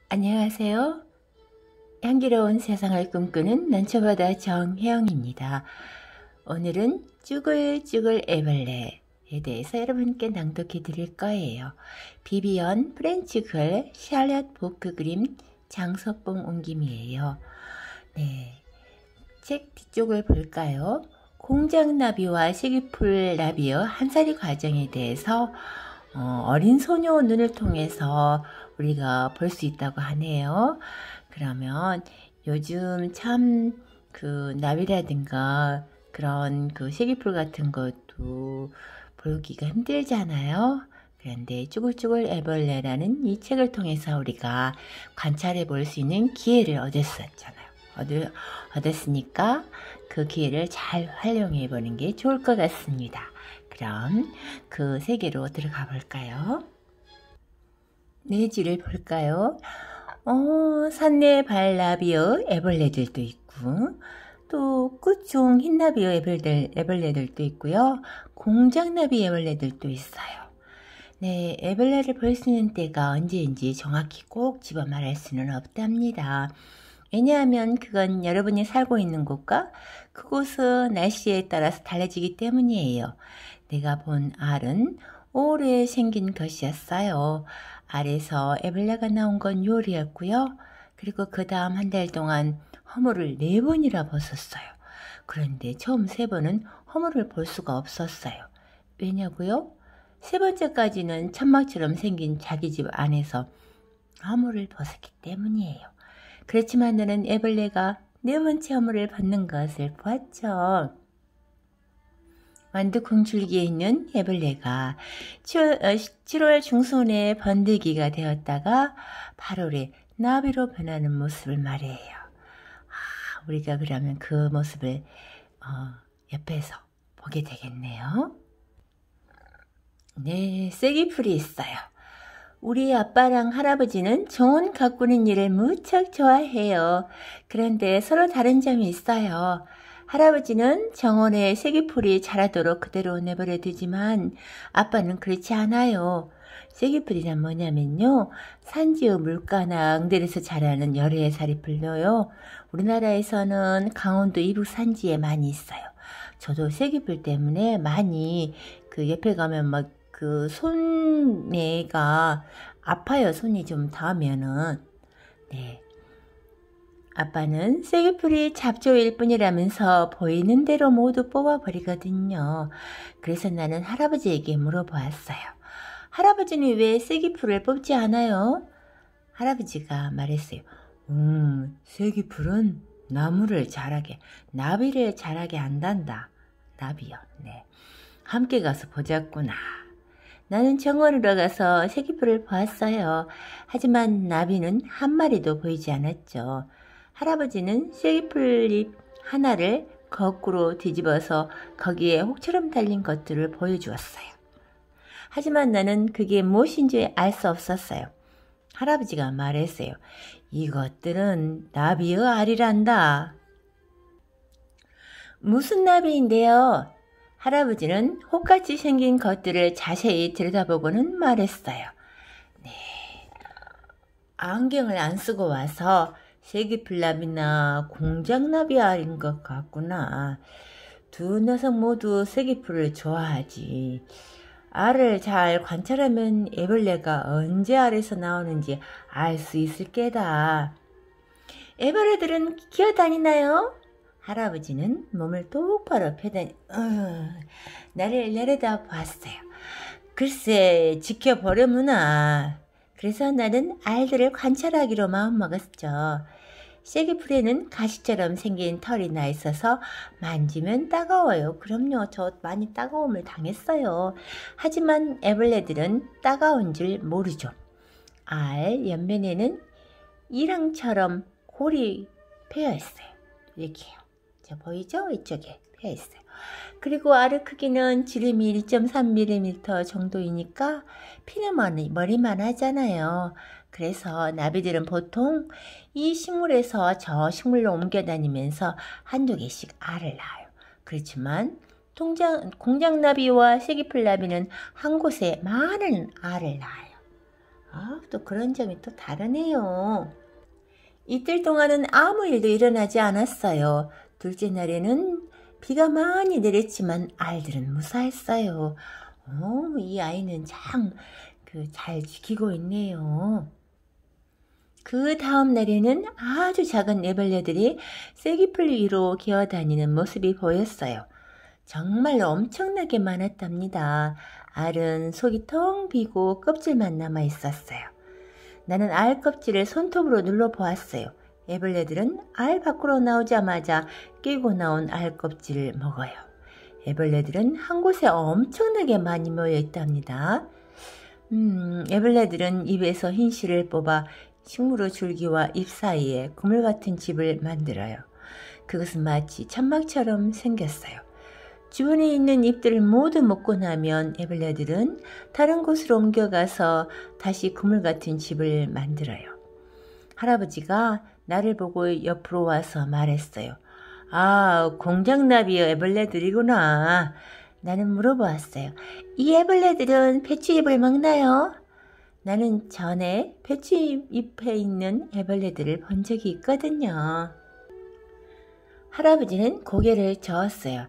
안녕하세요. 향기로운 세상을 꿈꾸는 난초바다 정혜영입니다. 오늘은 쭈글쭈글 애벌레에 대해서 여러분께 낭독해 드릴 거예요. 비비언 프렌치글 샬럿 보크 그림 장소뽕 옮김이에요. 네, 책 뒤쪽을 볼까요? 공작나비와 세기풀 나비의 한살이 과정에 대해서 어린 소녀 눈을 통해서 우리가 볼 수 있다고 하네요. 그러면 요즘 참 그 나비라든가 그런 그 세기풀 같은 것도 보기가 힘들잖아요. 그런데 쭈글쭈글 애벌레라는 이 책을 통해서 우리가 관찰해 볼 수 있는 기회를 얻었었잖아요. 얻었으니까 그 기회를 잘 활용해 보는 게 좋을 것 같습니다. 그럼 그 세계로 들어가 볼까요? 내지를 볼까요? 산내 발나비의 애벌레들도 있고 또 끝종 흰나비의 애벌레들도 있고요. 공작나비 애벌레들도 있어요. 네, 애벌레를 볼 수 있는 때가 언제인지 정확히 꼭 집어 말할 수는 없답니다. 왜냐하면 그건 여러분이 살고 있는 곳과 그곳의 날씨에 따라서 달라지기 때문이에요. 내가 본 알은 올해 생긴 것이었어요. 알에서 애벌레가 나온 건 6월이었고요. 그리고 그 다음 한 달 동안 허물을 4번이나 벗었어요. 그런데 처음 3번은 허물을 볼 수가 없었어요. 왜냐고요? 3번째까지는 천막처럼 생긴 자기 집 안에서 허물을 벗었기 때문이에요. 그렇지만 너는 애벌레가 4번째 허물을 벗는 것을 보았죠. 완두콩줄기에 있는 애벌레가 7월 중순에 번데기가 되었다가 8월에 나비로 변하는 모습을 말이에요. 우리가 그러면 그 모습을 옆에서 보게 되겠네요. 네, 쐐기풀이 있어요. 우리 아빠랑 할아버지는 정원 가꾸는 일을 무척 좋아해요. 그런데 서로 다른 점이 있어요. 할아버지는 정원에 쐐기풀이 자라도록 그대로 내버려 두지만 아빠는 그렇지 않아요. 쐐기풀이란 뭐냐면요. 산지의 물가나 앙들에서 자라는 열애의 살이 풀려요. 우리나라에서는 강원도 이북 산지에 많이 있어요. 저도 쐐기풀 때문에 많이 그 옆에 가면 막 그 손내가 아파요. 손이 좀 닿으면은. 네. 아빠는 쐐기풀이 잡초일 뿐이라면서 보이는 대로 모두 뽑아버리거든요. 그래서 나는 할아버지에게 물어보았어요. 할아버지는 왜 쐐기풀을 뽑지 않아요? 할아버지가 말했어요. 쐐기풀은 나비를 자라게 한단다. 나비요. 네. 함께 가서 보자꾸나. 나는 정원으로 가서 쐐기풀을 보았어요. 하지만 나비는 한 마리도 보이지 않았죠. 할아버지는 쐐기풀잎 하나를 거꾸로 뒤집어서 거기에 혹처럼 달린 것들을 보여주었어요. 하지만 나는 그게 무엇인지 알 수 없었어요. 할아버지가 말했어요. 이것들은 나비의 알이란다. 무슨 나비인데요? 할아버지는 혹같이 생긴 것들을 자세히 들여다보고는 말했어요. 네, 안경을 안 쓰고 와서 쐐기풀나비나 공작나비 알인 것 같구나. 두 녀석 모두 쐐기풀을 좋아하지. 알을 잘 관찰하면 애벌레가 언제 알에서 나오는지 알 수 있을 게다. 애벌레들은 기어다니나요? 할아버지는 몸을 똑바로 펴더니 나를 내려다 봤어요. 글쎄 지켜보려무나. 그래서 나는 알들을 관찰하기로 마음먹었죠. 쐐기풀에는 가시처럼 생긴 털이 나 있어서 만지면 따가워요. 그럼요. 저 많이 따가움을 당했어요. 하지만 애벌레들은 따가운 줄 모르죠. 알 옆면에는 이랑처럼 골이 패여 있어요. 이렇게요. 자, 보이죠? 이쪽에 패여 있어요. 그리고 알의 크기는 지름이 1.3mm 정도이니까 피는 머리만 하잖아요. 그래서 나비들은 보통 이 식물에서 저 식물로 옮겨 다니면서 한두 개씩 알을 낳아요. 그렇지만 공작나비와 쐐기풀나비는 한 곳에 많은 알을 낳아요. 또 그런 점이 또 다르네요. 이틀 동안은 아무 일도 일어나지 않았어요. 둘째 날에는 비가 많이 내렸지만 알들은 무사했어요. 이 아이는 참 잘 지키고 있네요. 그 다음 날에는 아주 작은 애벌레들이 쐐기풀 위로 기어다니는 모습이 보였어요. 정말로 엄청나게 많았답니다. 알은 속이 텅 비고 껍질만 남아 있었어요. 나는 알 껍질을 손톱으로 눌러보았어요. 애벌레들은 알 밖으로 나오자마자 끼고 나온 알 껍질을 먹어요. 애벌레들은 한 곳에 엄청나게 많이 모여 있답니다. 애벌레들은 입에서 흰실을 뽑아 식물의 줄기와 잎 사이에 그물 같은 집을 만들어요. 그것은 마치 천막처럼 생겼어요. 주변에 있는 잎들을 모두 먹고 나면 애벌레들은 다른 곳으로 옮겨가서 다시 그물 같은 집을 만들어요. 할아버지가 나를 보고 옆으로 와서 말했어요. 공장나비 애벌레들이구나. 나는 물어보았어요. 이 애벌레들은 배추잎을 먹나요? 나는 전에 배추잎에 있는 애벌레들을 본 적이 있거든요. 할아버지는 고개를 저었어요.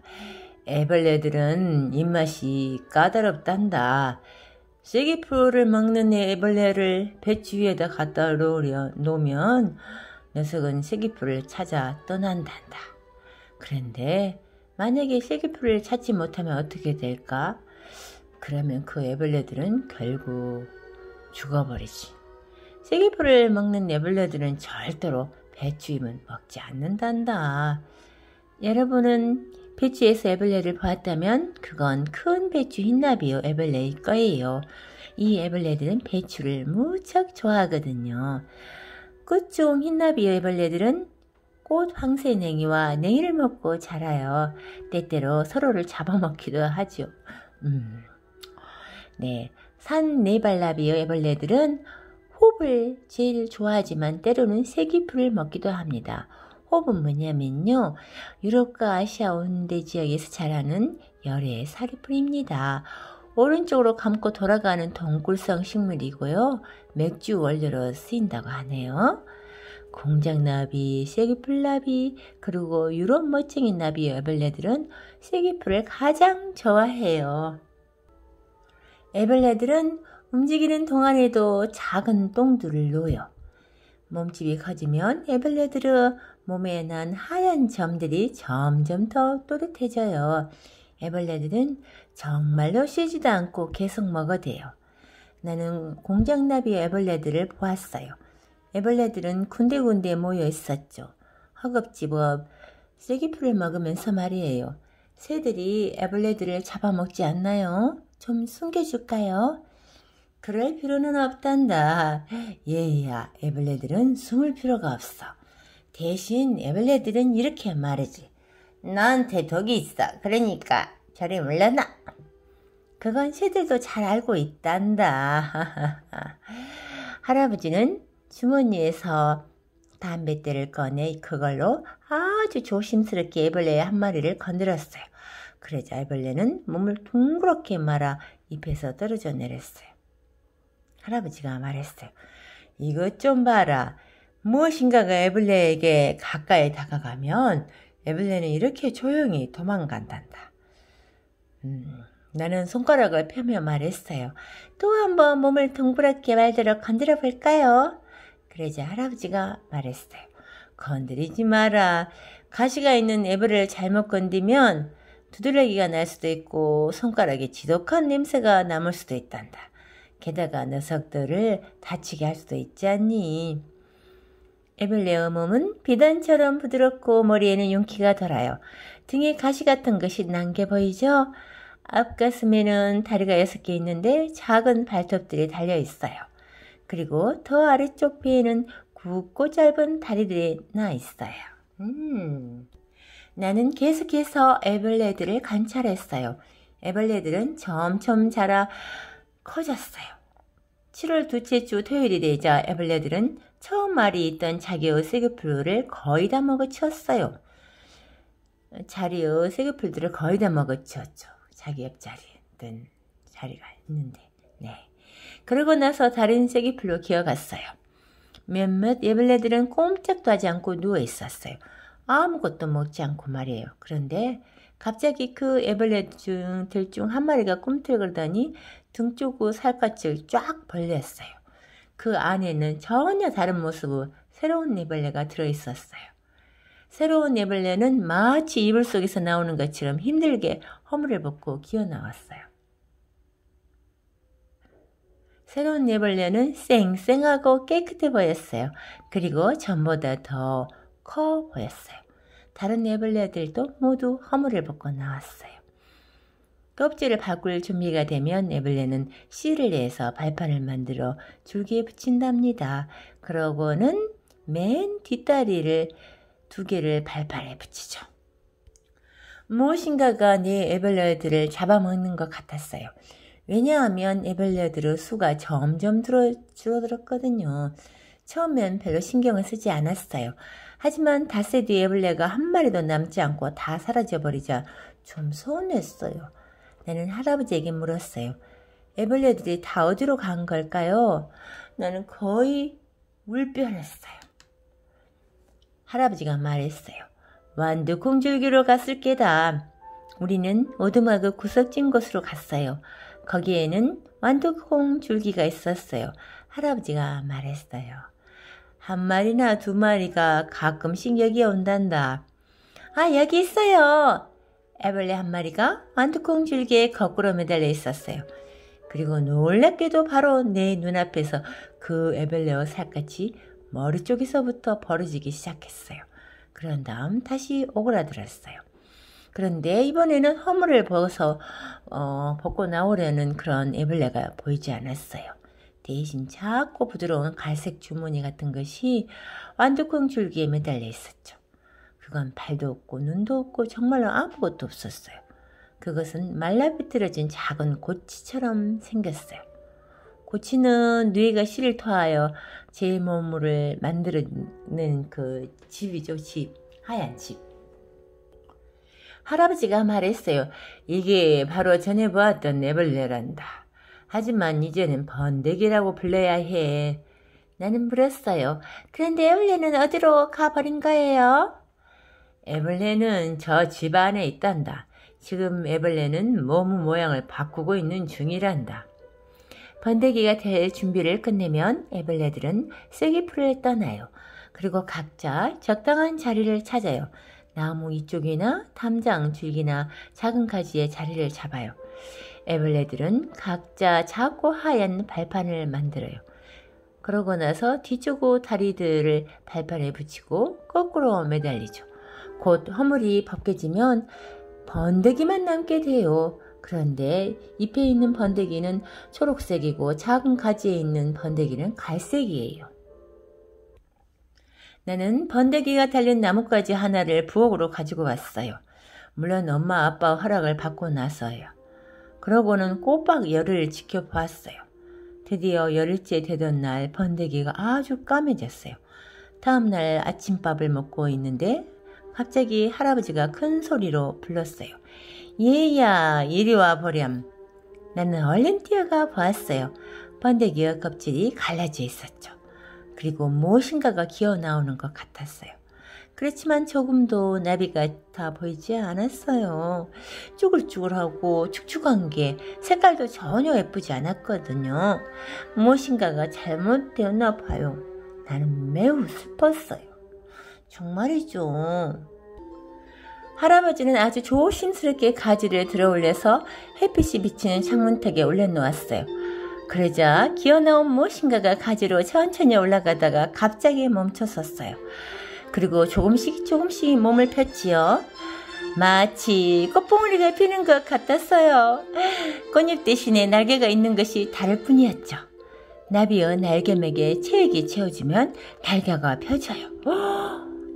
애벌레들은 입맛이 까다롭단다. 쐐기풀을 먹는 애벌레를 배추 위에다 갖다 놓으면 녀석은 쐐기풀을 찾아 떠난단다. 그런데 만약에 쐐기풀을 찾지 못하면 어떻게 될까? 그러면 그 애벌레들은 결국 죽어버리지. 쐐기풀을 먹는 애벌레들은 절대로 배추잎은 먹지 않는단다. 여러분은 배추에서 애벌레를 보았다면 그건 큰 배추 흰나비요 애벌레일 거예요. 이 애벌레들은 배추를 무척 좋아하거든요. 꽃 좋은 흰나비요 애벌레들은 꽃 황새냉이와 냉이를 먹고 자라요. 때때로 서로를 잡아먹기도 하죠. 네, 산 네발나비요 애벌레들은 홉을 제일 좋아하지만 때로는 쐐기풀을 먹기도 합니다. 홉은 뭐냐면요, 유럽과 아시아 온대 지역에서 자라는 열의 사리풀입니다. 오른쪽으로 감고 돌아가는 동굴성 식물이고요. 맥주 원료로 쓰인다고 하네요. 공장나비, 쐐기풀나비, 그리고 유럽 멋쟁이 나비 애벌레들은 쐐기풀을 가장 좋아해요. 애벌레들은 움직이는 동안에도 작은 똥들을 놓여. 몸집이 커지면 애벌레들의 몸에 난 하얀 점들이 점점 더 또렷해져요. 애벌레들은 정말로 쉬지도 않고 계속 먹어대요. 나는 공장나비 애벌레들을 보았어요. 애벌레들은 군데군데 모여 있었죠. 허겁지겁 쐐기풀을 먹으면서 말이에요. 새들이 애벌레들을 잡아먹지 않나요? 좀 숨겨줄까요? 그럴 필요는 없단다. 얘야, 애벌레들은 숨을 필요가 없어. 대신 애벌레들은 이렇게 말하지. 너한테 독이 있어. 그러니까 저리 물러나. 그건 새들도 잘 알고 있단다. 할아버지는 주머니에서 담뱃대를 꺼내 그걸로 아주 조심스럽게 애벌레 한 마리를 건드렸어요. 그러자 애벌레는 몸을 둥그렇게 말아 잎에서 떨어져 내렸어요. 할아버지가 말했어요. 이것 좀 봐라. 무엇인가가 애벌레에게 가까이 다가가면 애벌레는 이렇게 조용히 도망간단다. 나는 손가락을 펴며 말했어요. 또 한번 몸을 둥그렇게 말대로 건드려 볼까요? 그러자 할아버지가 말했어요. 건드리지 마라. 가시가 있는 애벌레를 잘못 건드면 두드러기가 날 수도 있고 손가락에 지독한 냄새가 남을 수도 있단다. 게다가 녀석들을 다치게 할 수도 있지 않니? 애벌레의 몸은 비단처럼 부드럽고 머리에는 윤기가 돌아요. 등에 가시 같은 것이 난 게 보이죠? 앞가슴에는 다리가 6개 있는데 작은 발톱들이 달려있어요. 그리고 더 아래쪽 배에는 굵고 짧은 다리들이 나 있어요. 나는 계속해서 애벌레들을 관찰했어요. 애벌레들은 점점 자라 커졌어요. 7월 둘째 주 토요일이 되자 애벌레들은 처음 알이 있던 자기의 쐐기풀을 거의 다 먹어치웠어요. 자리의 쐐기풀들을 거의 다 먹어치웠죠. 자기 옆자리에 있던 자리가 있는데. 네. 그러고 나서 다른 쐐기풀로 기어갔어요. 몇몇 애벌레들은 꼼짝도 하지 않고 누워 있었어요. 아무것도 먹지 않고 말이에요. 그런데 갑자기 그 애벌레들 중 한 마리가 꿈틀거리더니 등 쪽으로 살갗을 쫙 벌렸어요. 그 안에는 전혀 다른 모습의 새로운 애벌레가 들어있었어요. 새로운 애벌레는 마치 이불 속에서 나오는 것처럼 힘들게 허물을 벗고 기어나왔어요. 새로운 애벌레는 쌩쌩하고 깨끗해 보였어요. 그리고 전보다 더 커 보였어요. 다른 애벌레들도 모두 허물을 벗고 나왔어요. 껍질을 바꿀 준비가 되면 애벌레는 씨를 내서 발판을 만들어 줄기에 붙인답니다. 그러고는 맨 뒷다리를 2개를 발판에 붙이죠. 무엇인가가 내 애벌레들을 잡아먹는 것 같았어요. 왜냐하면 애벌레들의 수가 점점 줄어들었거든요. 처음엔 별로 신경을 쓰지 않았어요. 하지만 닷새 뒤 애벌레가 한 마리도 남지 않고 다 사라져버리자 좀 서운했어요. 나는 할아버지에게 물었어요. 애벌레들이 다 어디로 간 걸까요? 나는 거의 울변했어요. 할아버지가 말했어요. 완두콩줄기로 갔을 게다. 우리는 오두막의 구석진 곳으로 갔어요. 거기에는 완두콩줄기가 있었어요. 할아버지가 말했어요. 1마리나 2마리가 가끔씩 여기에 온단다. 아, 여기 있어요. 애벌레 1마리가 완두콩줄기에 거꾸로 매달려 있었어요. 그리고 놀랍게도 바로 내 눈앞에서 그 애벌레의 살갗이 머리 쪽에서부터 벌어지기 시작했어요. 그런 다음 다시 오그라들었어요. 그런데 이번에는 허물을 벗고 나오려는 그런 애벌레가 보이지 않았어요. 대신 작고 부드러운 갈색 주머니 같은 것이 완두콩 줄기에 매달려 있었죠. 그건 발도 없고 눈도 없고 정말로 아무것도 없었어요. 그것은 말라비틀어진 작은 고치처럼 생겼어요. 고치는 뇌가 씨를 토하여 제 몸을 만드는 그 집이죠. 집. 하얀 집. 할아버지가 말했어요. 이게 바로 전에 보았던 애벌레란다. 하지만 이제는 번데기라고 불러야 해. 나는 물었어요. 그런데 애벌레는 어디로 가버린 거예요? 애벌레는 저 집 안에 있단다. 지금 애벌레는 몸 모양을 바꾸고 있는 중이란다. 번데기가 될 준비를 끝내면 애벌레들은 쐐기풀을 떠나요. 그리고 각자 적당한 자리를 찾아요. 나무 이쪽이나 담장 줄기나 작은 가지에 자리를 잡아요. 애벌레들은 각자 작고 하얀 발판을 만들어요. 그러고 나서 뒤쪽의 다리들을 발판에 붙이고 거꾸로 매달리죠. 곧 허물이 벗겨지면 번데기만 남게 돼요. 그런데 잎에 있는 번데기는 초록색이고 작은 가지에 있는 번데기는 갈색이에요. 나는 번데기가 달린 나뭇가지 하나를 부엌으로 가지고 왔어요. 물론 엄마 아빠 허락을 받고 나서요. 그러고는 꼬박 열흘을 지켜보았어요. 드디어 열흘째 되던 날 번데기가 아주 까매졌어요. 다음 날 아침밥을 먹고 있는데 갑자기 할아버지가 큰 소리로 불렀어요. 얘야, 이리 와 보렴. 나는 얼른 뛰어가 보았어요. 번데기의 껍질이 갈라져 있었죠. 그리고 무엇인가가 기어 나오는 것 같았어요. 그렇지만 조금도 나비 같아 보이지 않았어요. 쭈글쭈글하고 축축한 게 색깔도 전혀 예쁘지 않았거든요. 무엇인가가 잘못되었나 봐요. 나는 매우 슬펐어요. 정말이죠. 할아버지는 아주 조심스럽게 가지를 들어 올려서 햇빛이 비치는 창문턱에 올려놓았어요. 그러자 기어나온 무엇인가가 가지로 천천히 올라가다가 갑자기 멈춰섰어요. 그리고 조금씩 몸을 폈지요. 마치 꽃봉오리가 피는 것 같았어요. 꽃잎 대신에 날개가 있는 것이 다를 뿐이었죠. 나비의 날개맥에 체액이 채워지면 날개가 펴져요.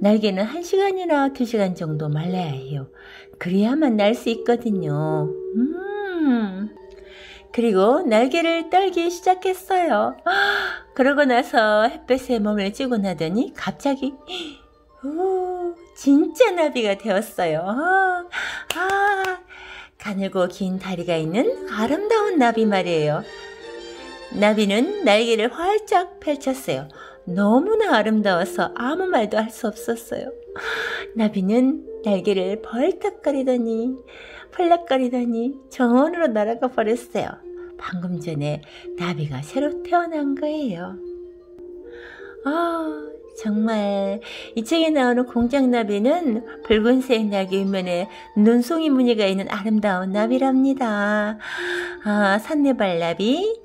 날개는 1시간이나 2시간 정도 말라야 해요. 그래야만 날 수 있거든요. 그리고 날개를 떨기 시작했어요. 그러고 나서 햇볕에 몸을 찌고 나더니 갑자기 진짜 나비가 되었어요. 가늘고 긴 다리가 있는 아름다운 나비 말이에요. 나비는 날개를 활짝 펼쳤어요. 너무나 아름다워서 아무 말도 할 수 없었어요. 나비는 날개를 벌떡거리더니 펄럭거리더니 정원으로 날아가 버렸어요. 방금 전에 나비가 새로 태어난 거예요. 정말 이 책에 나오는 공작나비는 붉은색 날개 윗면에 눈송이 무늬가 있는 아름다운 나비랍니다. 산내발나비도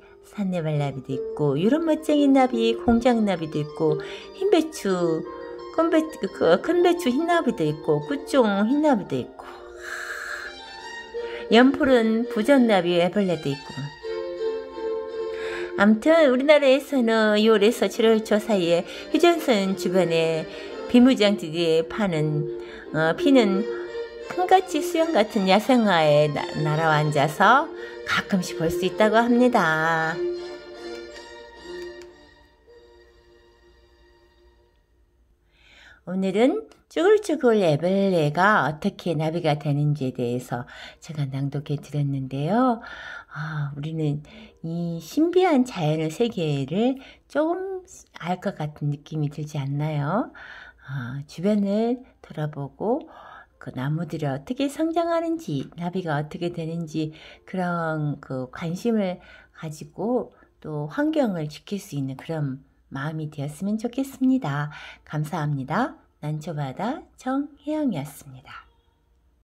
있고 유럽 멋쟁이 나비, 공작나비도 있고 흰배추, 큰 배추 흰나비도 있고 꾸종 흰나비도 있고 연푸른 부전나비 애벌레도 있고. 아무튼 우리나라에서는 2월에서 7월 초 사이에 휴전선 주변에 비무장지대에 피는 큰가치 수영 같은 야생화에 날아와 앉아서 가끔씩 볼 수 있다고 합니다. 오늘은 쭈글쭈글 애벌레가 어떻게 나비가 되는지에 대해서 제가 낭독해 드렸는데요. 우리는 이 신비한 자연의 세계를 조금 알 것 같은 느낌이 들지 않나요? 주변을 돌아보고 그 나무들이 어떻게 성장하는지, 나비가 어떻게 되는지 그런 그 관심을 가지고 또 환경을 지킬 수 있는 그런 마음이 되었으면 좋겠습니다. 감사합니다. 난초바다 정혜영이었습니다.